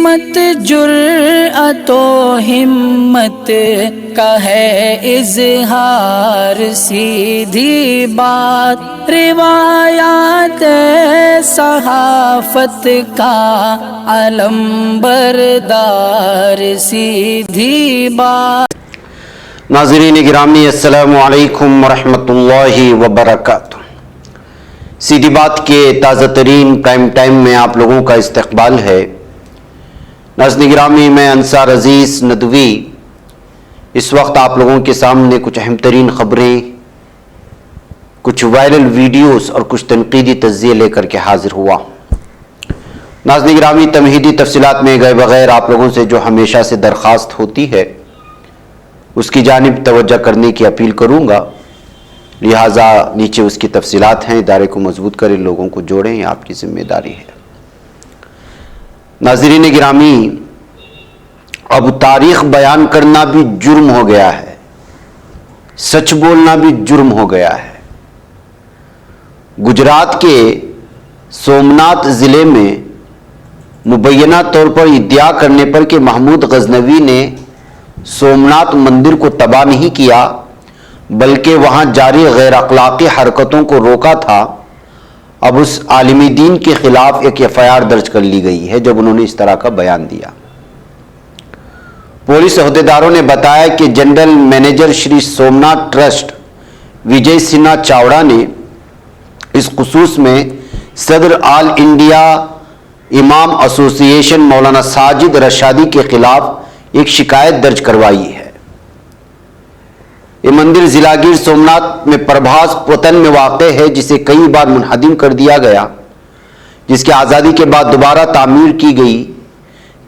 سمت جرأت و ہمت کا ہے اظہار، سیدھی بات روایات صحافت کا علم بردار، سیدھی بات۔ ناظرین گرامی السلام علیکم ورحمۃ اللہ وبرکاتہ۔ سیدھی بات کے تازہ ترین پرائم ٹائم میں آپ لوگوں کا استقبال ہے۔ ناظرین گرامی، میں انصار عزیز ندوی اس وقت آپ لوگوں کے سامنے کچھ اہم ترین خبریں، کچھ وائرل ویڈیوز اور کچھ تنقیدی تجزیے لے کر کے حاضر ہوا۔ ناظرین گرامی، تمہیدی تفصیلات میں گئے بغیر آپ لوگوں سے جو ہمیشہ سے درخواست ہوتی ہے اس کی جانب توجہ کرنے کی اپیل کروں گا، لہٰذا نیچے اس کی تفصیلات ہیں، ادارے کو مضبوط کریں، لوگوں کو جوڑیں، یہ آپ کی ذمہ داری ہے۔ ناظرین گرامی، اب تاریخ بیان کرنا بھی جرم ہو گیا ہے، سچ بولنا بھی جرم ہو گیا ہے۔ گجرات کے سومناتھ ضلع میں مبینہ طور پر ادعا کرنے پر کہ محمود غزنوی نے سومناتھ مندر کو تباہ نہیں کیا بلکہ وہاں جاری غیر اخلاقی حرکتوں کو روکا تھا، اب اس عالم دین کے خلاف ایک FIR درج کر لی گئی ہے جب انہوں نے اس طرح کا بیان دیا۔ پولیس عہدیداروں نے بتایا کہ جنرل مینیجر شری سومناتھ ٹرسٹ وجے سنہا چاوڑا نے اس خصوص میں صدر آل انڈیا امام ایسوسی ایشن مولانا ساجد رشادی کے خلاف ایک شکایت درج کروائی ہے۔ یہ مندر ضلع گیر سومناتھ میں پربھاس پتن میں واقع ہے، جسے کئی بار منہدم کر دیا گیا، جس کی آزادی کے بعد دوبارہ تعمیر کی گئی۔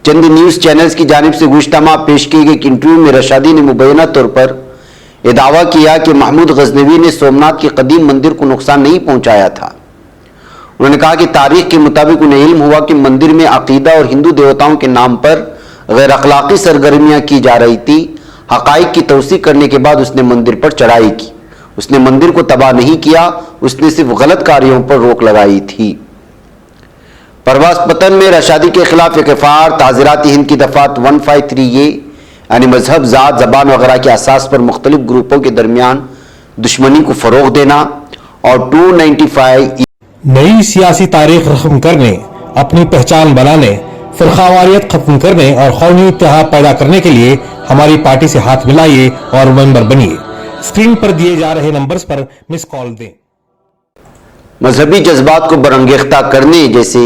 چند نیوز چینلز کی جانب سے گزشتہ ماہ پیش کیے گئے ایک انٹرویو میں رشادی نے مبینہ طور پر یہ دعویٰ کیا کہ محمود غزنوی نے سومناتھ کے قدیم مندر کو نقصان نہیں پہنچایا تھا۔ انہوں نے کہا کہ تاریخ کے مطابق انہیں علم ہوا کہ مندر میں عقیدہ اور ہندو دیوتاؤں کے نام پر غیر اخلاقی سرگرمیاں کی جا رہی تھی۔ حقائق کی توثیق کرنے کے بعد اس نے مندر پر چڑھائی کی۔ اس نے مندر کو تباہ نہیں کیا، اس نے صرف غلط کاریوں پر روک لگائی تھی۔ پرواز پتن میں رشادی کے خلاف ایک FIR تعزیرات ہند کی دفعات 153A یعنی مذہب، ذات، زبان وغیرہ کے اساس پر مختلف گروپوں کے درمیان دشمنی کو فروغ دینا اور 295 نئی سیاسی تاریخ رقم کرنے، اپنی پہچان بنانے، فرقہ ختم کرنے اور قومی اتحاد پیدا کرنے کے لیے ہماری پارٹی سے ہاتھ ملائیے اور ممبر بنیے۔ اسکرین پر دیے جا رہے نمبرز پر مس کال دیں۔ مذہبی جذبات کو برانگیختہ کرنے جیسے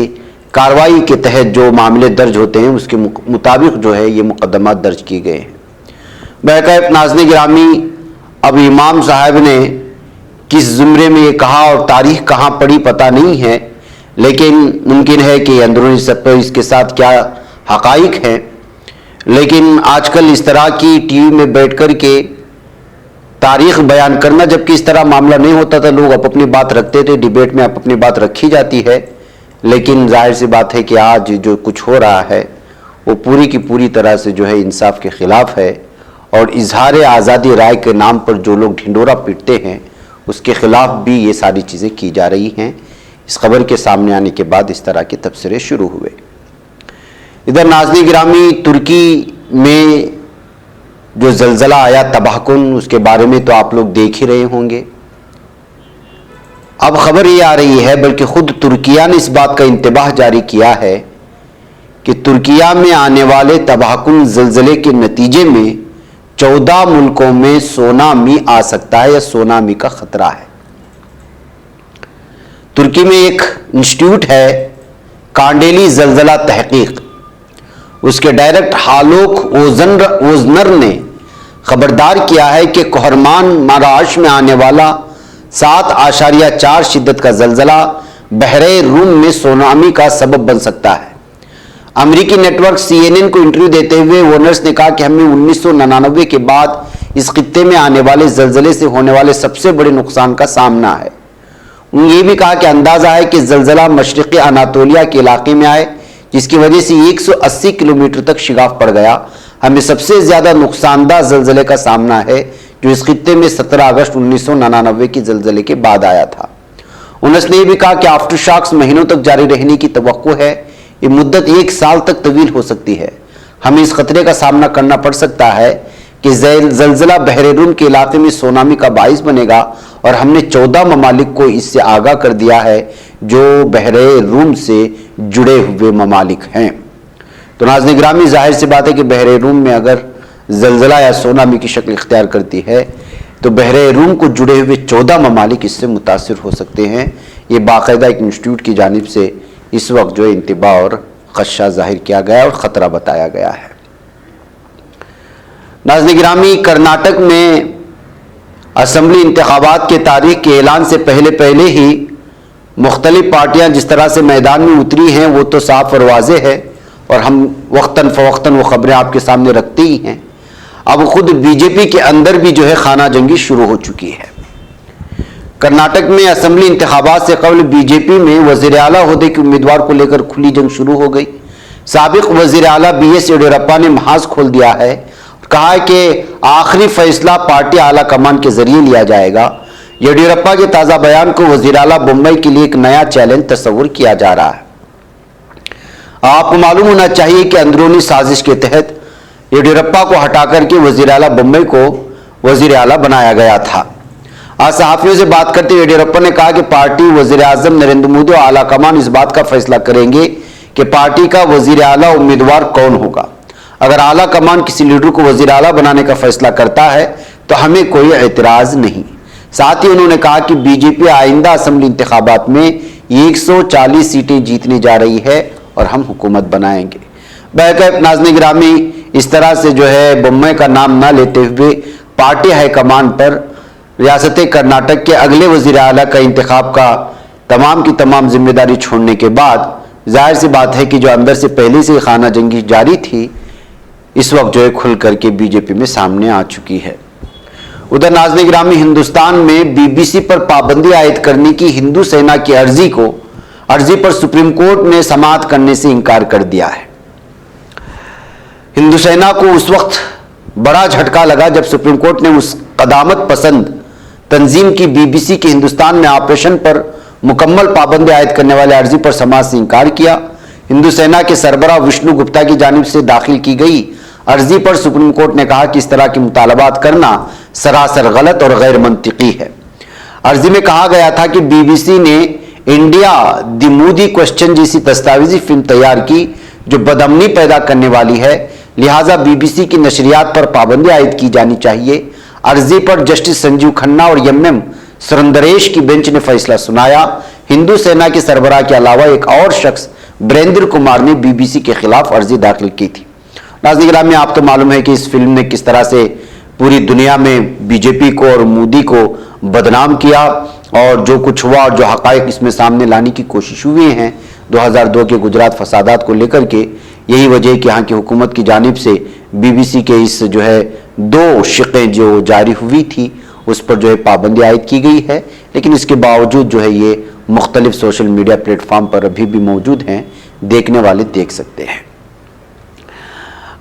کارروائی کے تحت جو معاملے درج ہوتے ہیں اس کے مطابق جو ہے یہ مقدمات درج کیے گئے ہیں۔ بہرکیف ناظرین گرامی، اب امام صاحب نے کس زمرے میں یہ کہا اور تاریخ کہاں پڑی پتہ نہیں ہے، لیکن ممکن ہے کہ اندرونی سطح پر اس کے ساتھ کیا حقائق ہیں، لیکن آج کل اس طرح کی ٹی وی میں بیٹھ کر کے تاریخ بیان کرنا، جبکہ اس طرح معاملہ نہیں ہوتا تھا، لوگ اپنی بات رکھتے تھے، ڈیبیٹ میں اپنی بات رکھی جاتی ہے، لیکن ظاہر سی بات ہے کہ آج جو کچھ ہو رہا ہے وہ پوری کی پوری طرح سے جو ہے انصاف کے خلاف ہے، اور اظہار آزادی رائے کے نام پر جو لوگ ڈھنڈورا پیٹتے ہیں اس کے خلاف بھی یہ ساری چیزیں کی جا رہی ہیں۔ اس خبر کے سامنے آنے کے بعد اس طرح کے تبصرے شروع ہوئے۔ ادھر ناظرین گرامی، ترکی میں جو زلزلہ آیا تباہ کن، اس کے بارے میں تو آپ لوگ دیکھ ہی رہے ہوں گے۔ اب خبر یہ آ رہی ہے، بلکہ خود ترکیہ نے اس بات کا انتباہ جاری کیا ہے کہ ترکیہ میں آنے والے تباہ کن زلزلے کے نتیجے میں 14 ملکوں میں سونامی آ سکتا ہے یا سونامی کا خطرہ ہے۔ ترکی میں ایک انسٹیٹیوٹ ہے کانڈیلی زلزلہ تحقیق، اس کے ڈائریکٹر ہالوک اوزنر نے خبردار کیا ہے کہ کوہرمان مہاراشٹر میں آنے والا 7.4 شدت کا زلزلہ بحیرہ روم میں سونامی کا سبب بن سکتا ہے۔ امریکی نیٹ ورک CNN کو انٹرویو دیتے ہوئے وونرز نے کہا کہ ہمیں 1999 کے بعد اس خطے میں آنے والے زلزلے سے ہونے والے سب سے بڑے نقصان کا سامنا ہے۔ انہوں نے یہ بھی کہا کہ اندازہ ہے کہ زلزلہ مشرقی اناطولیہ کے علاقے میں آئے، جس کی وجہ سے 180 کلومیٹر تک شگاف پڑ گیا۔ ہمیں سب سے زیادہ نقصان دہ زلزلے کا سامنا ہے جو اس خطے میں 17 اگست 1999 کی زلزلے کے بعد آیا تھا۔ انہوں نے یہ بھی کہا کہ آفٹر شاکس مہینوں تک جاری رہنے کی توقع ہے۔ یہ مدت 1 سال تک طویل ہو سکتی ہے. ہمیں اس خطرے کا سامنا کرنا پڑ سکتا ہے کہ زلزلہ بحر روم کے علاقے میں سونامی کا باعث بنے گا، اور ہم نے 14 ممالک کو اس سے آگاہ کر دیا ہے جو بحر روم سے جڑے ہوئے ممالک ہیں. تو ناظرین گرامی، ظاہر سی بات ہے کہ بحر روم میں اگر زلزلہ یا سونامی کی شکل اختیار کرتی ہے تو بحر روم کو جڑے ہوئے 14 ممالک اس سے متاثر ہو سکتے ہیں. یہ باقاعدہ ایک انسٹیٹیوٹ کی جانب سے اس وقت جو انتباہ اور خدشہ ظاہر کیا گیا اور خطرہ بتایا گیا ہے. ناظرین گرامی، کرناٹک میں اسمبلی انتخابات کے تاریخ کے اعلان سے پہلے ہی مختلف پارٹیاں جس طرح سے میدان میں اتری ہیں وہ تو صاف اور واضح ہے، اور ہم وقتاً فوقتاً وہ خبریں آپ کے سامنے رکھتے ہی ہیں. اب خود بی جے پی کے اندر بھی جو ہے خانہ جنگی شروع ہو چکی ہے. کرناٹک میں اسمبلی انتخابات سے قبل بی جے پی میں وزیر اعلیٰ عہدے کے امیدوار کو لے کر کھلی جنگ شروع ہو گئی. سابق وزیر اعلیٰ بی ایس یڈیورپا نے محاذ کھول دیا ہے، کہا ہے کہ آخری فیصلہ پارٹی اعلیٰ کمان کے ذریعے لیا جائے گا. یڈیورپا کے تازہ بیان کو وزیر اعلیٰ بمبئی کے لیے ایک نیا چیلنج تصور کیا جا رہا ہے. آپ کو معلوم ہونا چاہیے کہ اندرونی سازش کے تحت یڈیورپا کو ہٹا کر کے وزیر اعلیٰ بمبئی کو وزیر اعلیٰ بنایا گیا تھا. آج صحافیوں سے بات کرتے ہوئے یڈیورپا نے کہا کہ پارٹی، وزیر اعظم نریندر مودی اور اعلیٰ کمان اس بات کا فیصلہ کریں گے کہ پارٹی کا وزیر اعلیٰ امیدوار کون ہوگا. اگر اعلیٰ کمان کسی لیڈر کو وزیر اعلیٰ بنانے کا فیصلہ کرتا ہے تو ہمیں کوئی اعتراض نہیں. ساتھ ہی انہوں نے کہا کہ بی جے پی آئندہ اسمبلی انتخابات میں 140 سیٹیں جیتنے جا رہی ہے اور ہم حکومت بنائیں گے. بہرکیف ناظرین گرامی، اس طرح سے جو ہے بمبئی کا نام نہ لیتے ہوئے پارٹی ہائی کمان پر ریاست کرناٹک کے اگلے وزیر اعلیٰ کا انتخاب کا تمام کی تمام ذمہ داری چھوڑنے کے بعد ظاہر سی بات ہے کہ جو اندر سے پہلے سے خانہ جنگی جاری تھی اس وقت جو ہے کھل کر کے بی جے پی میں سامنے آ چکی ہے. ادھر ناظرین گرامی، ہندوستان میں بی بی سی پر پابندی عائد کرنے کی ہندو سینا کی عرضی پر سپریم کورٹ نے سماعت کرنے سے انکار کر دیا ہے. ہندو سینا کو اس وقت بڑا جھٹکا لگا جب سپریم کورٹ نے اس قدامت پسند تنظیم کی بی بی سی کے ہندوستان میں آپریشن پر مکمل پابندی عائد کرنے والے عرضی پر سماعت سے انکار کیا. ہندو سینا کے سربراہ وشنو گپتا کی جانب سے داخل کی گئی عرضی پر سپریم کورٹ نے کہا کہ اس طرح کے مطالبات کرنا سراسر غلط اور غیر منطقی ہے. عرضی میں کہا گیا تھا کہ بی بی سی نے انڈیا دی مودی کوسچن جیسی دستاویزی فلم تیار کی جو بدامنی پیدا کرنے والی ہے، لہٰذا بی بی سی کی نشریات پر پابندی عائد کی جانی چاہیے. عرضی پر جسٹس سنجیو کھنہ اور ایم سرندریش کی بینچ نے فیصلہ سنایا. ہندو سینا کے سربراہ کے علاوہ ایک اور شخص بریندر کمار نے بی بی سی کے خلاف عرضی داخل کی تھی. ناظرین گرامی، آپ تو معلوم ہے کہ اس فلم نے کس طرح سے پوری دنیا میں بی جے پی کو اور مودی کو بدنام کیا، اور جو کچھ ہوا اور جو حقائق اس میں سامنے لانے کی کوشش ہوئی ہیں 2002 کے گجرات فسادات کو لے کر کے، یہی وجہ ہے کہ یہاں کی حکومت کی جانب سے بی بی سی کے اس جو ہے 2 شقیں جو جاری ہوئی تھی اس پر جو ہے پابندی عائد کی گئی ہے. لیکن اس کے باوجود جو ہے یہ مختلف سوشل میڈیا پلیٹ فارم پر ابھی بھی موجود ہیں، دیکھنے والے دیکھ سکتے ہیں.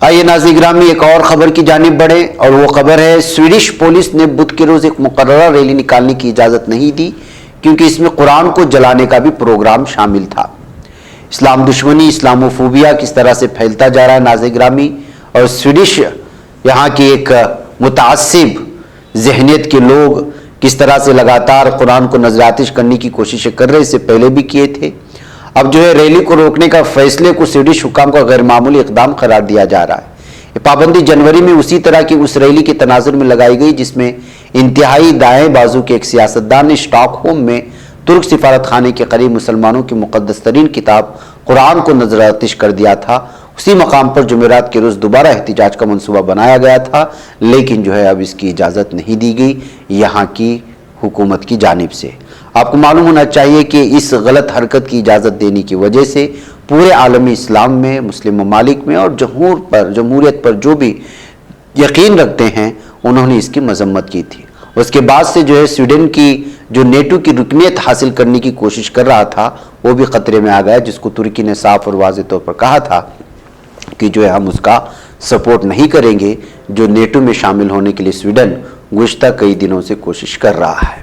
آئیے ناظرین گرامی ایک اور خبر کی جانب بڑھیں، اور وہ خبر ہے سویڈش پولیس نے بدھ کے روز ایک مقررہ ریلی نکالنے کی اجازت نہیں دی کیونکہ اس میں قرآن کو جلانے کا بھی پروگرام شامل تھا. اسلام دشمنی، اسلاموفوبیا کس طرح سے پھیلتا جا رہا ہے ناظرین گرامی، اور سویڈش یہاں کی ایک متعصب ذہنیت کے لوگ کس طرح سے لگاتار قرآن کو نظر آتش کرنے کی کوششیں کر رہے، اس سے پہلے بھی کیے تھے. اب جو ہے ریلی کو روکنے کا فیصلے کو سویڈش حکام کا غیر معمولی اقدام قرار دیا جا رہا ہے. یہ پابندی جنوری میں اسی طرح کی اس ریلی کے تناظر میں لگائی گئی جس میں انتہائی دائیں بازو کے ایک سیاستدان نے اسٹاک ہوم میں ترک سفارت خانے کے قریب مسلمانوں کی مقدس ترین کتاب قرآن کو نظر آتش کر دیا تھا. اسی مقام پر جمعرات کے روز دوبارہ احتجاج کا منصوبہ بنایا گیا تھا، لیکن جو ہے اب اس کی اجازت نہیں دی گئی یہاں کی حکومت کی جانب سے. آپ کو معلوم ہونا چاہیے کہ اس غلط حرکت کی اجازت دینے کی وجہ سے پورے عالمی اسلام میں، مسلم ممالک میں اور جمہوریت پر جو بھی یقین رکھتے ہیں انہوں نے اس کی مذمت کی تھی. اس کے بعد سے جو ہے سویڈن کی جو نیٹو کی رکنیت حاصل کرنے کی کوشش کر رہا تھا وہ بھی خطرے میں آ گیا، جس کو ترکی نے صاف اور واضح طور پر کہا تھا کہ جو ہے ہم اس کا سپورٹ نہیں کریں گے، جو نیٹو میں شامل ہونے کے لیے سویڈن گزشتہ کئی دنوں سے کوشش کر رہا ہے.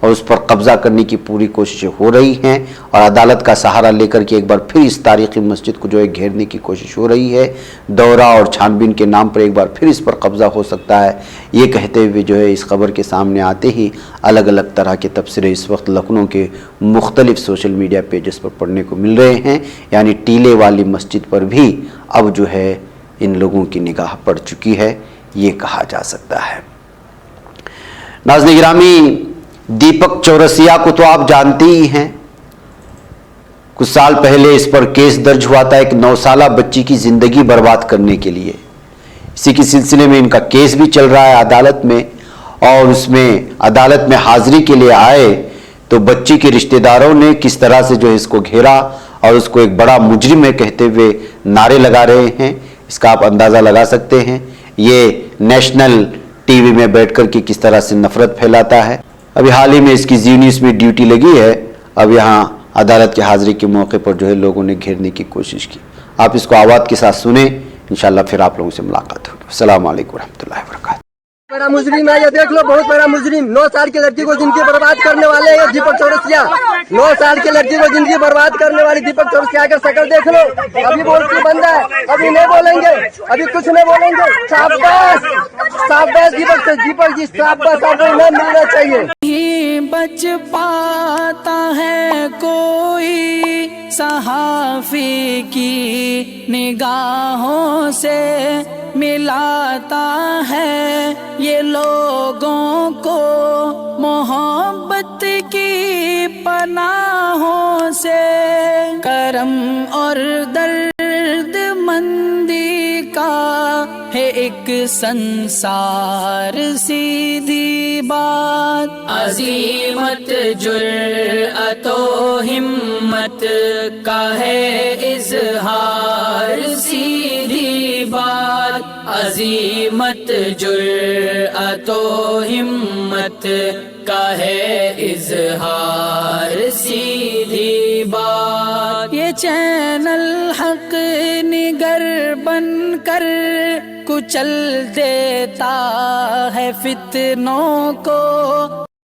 اور اس پر قبضہ کرنے کی پوری کوششیں ہو رہی ہیں اور عدالت کا سہارا لے کر کے ایک بار پھر اس تاریخی مسجد کو جو ہے گھیرنے کی کوشش ہو رہی ہے. دورہ اور چھان بین کے نام پر ایک بار پھر اس پر قبضہ ہو سکتا ہے. یہ کہتے ہوئے جو ہے اس خبر کے سامنے آتے ہی الگ الگ طرح کے تبصرے اس وقت لکھنؤ کے مختلف سوشل میڈیا پیجز پر پڑھنے کو مل رہے ہیں. یعنی ٹیلے والی مسجد پر بھی اب جو ہے ان لوگوں کی نگاہ پڑ چکی ہے، یہ کہا جا سکتا ہے. ناظرین گرامی، دیپک چورسیا کو تو آپ جانتے ہی ہیں. کچھ سال پہلے اس پر کیس درج ہوا تھا ایک 9 سالہ بچی کی زندگی برباد کرنے کے لیے. اسی کے سلسلے میں ان کا کیس بھی چل رہا ہے عدالت میں، اور اس میں عدالت میں حاضری کے لیے آئے تو بچی کے رشتہ داروں نے کس طرح سے جو ہے اس کو گھیرا اور اس کو ایک بڑا مجرم ہے کہتے ہوئے نعرے لگا رہے ہیں. اس کا آپ اندازہ لگا سکتے ہیں یہ نیشنل ٹی وی میں بیٹھ کر کے کس طرح سے نفرت پھیلاتا ہے. ابھی حال ہی میں اس کی زی نیوز میں ڈیوٹی لگی ہے. اب یہاں عدالت کی حاضری کے موقع پر جو ہے لوگوں نے گھیرنے کی کوشش کی. آپ اس کو آواز کے ساتھ سنیں، انشاءاللہ پھر آپ لوگوں سے ملاقات ہوگی. السلام علیکم ورحمۃ اللہ وبرکاتہ. بڑا مجرم ہے یہ، دیکھ لو، بہت بڑا مجرم. 9 سال کی لڑکی کو زندگی برباد کرنے والے ہیں دیپک چورسیا. 9 سال کی لڑکی کو زندگی برباد کرنے والی دیپک چورسیا کا شکل دیکھ لو. ابھی بولتی بند ہے، ابھی نہیں بولیں گے، ابھی کچھ نہیں بولیں گے. شاباش دیپک جی، شاباش، آپ کو انعام ملنا چاہیے. نہیں بچ پاتا ہے کوئی صحافی کی نگاہوں سے، ملاتا ہے یہ لوگوں کو محبت کی پناہوں سے. کرم اور درد مندی کا ہے ایک سنسار، سیدھی بات. عظیمت جرأت و ہمت کا ہے اظہار، سیدھی بات. عظیمت جرأت و ہمت کا ہے اظہار، سیدھی بات. یہ چینل حق نگر بن کر کچل دیتا ہے فتنوں کو.